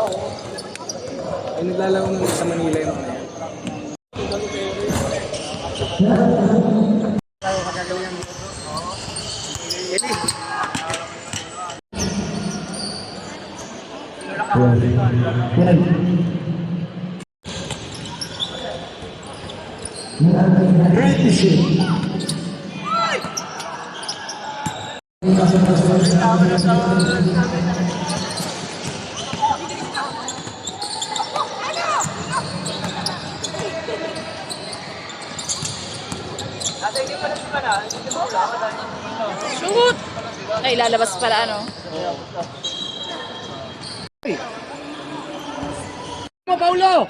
Ay, naglalaro naman sa Manila yung mga yan. Shoot! Ay, lalabas pala ano. Paulo!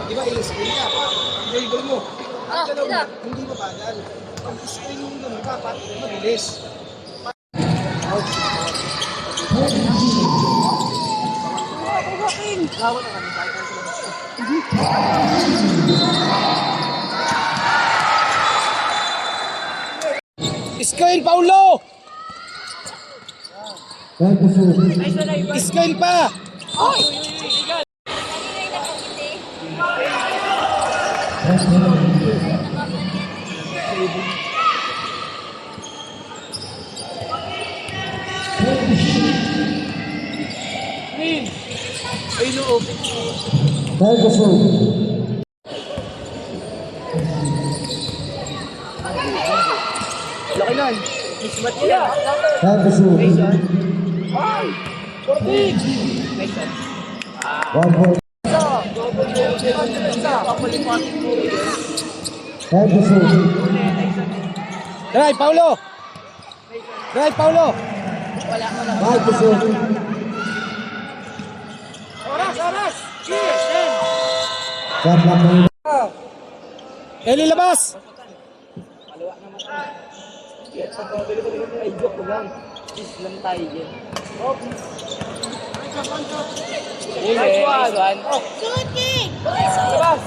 Di ba i-screen ka? Dribble mo. At galaw mo, hindi mabagal. Pag screen mo doon, dapat mabilis. Screen, Paulo! Screen pa! Ay, loob. Laki lang. Mismat yan. Mason. Ay! 14! Mason. Drive, Paulo! Drive, Paulo! Wala mo lang. Oras! Eli, labas! Islam tayo dyan. Nice one! Shoot, King! Labas!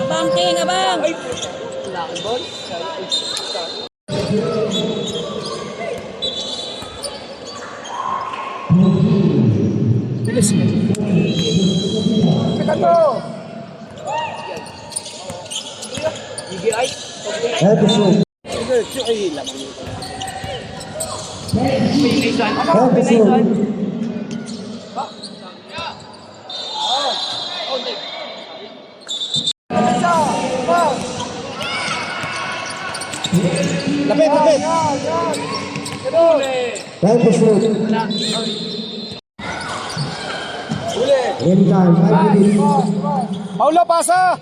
Abang, King! Abang! Laki ball. Bilis mo. Kita to! BBI? Ay, laman yun. Lapit! Paulo, pasa!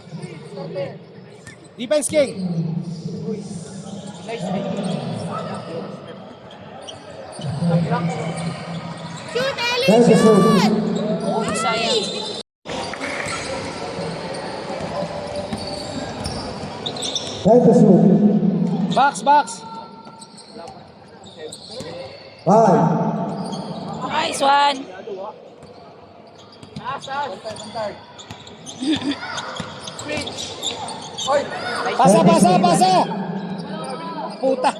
Defense King! Shoot, Ellie! Shoot! Uy, sayang. Box! Nice one! Pasa! Puta!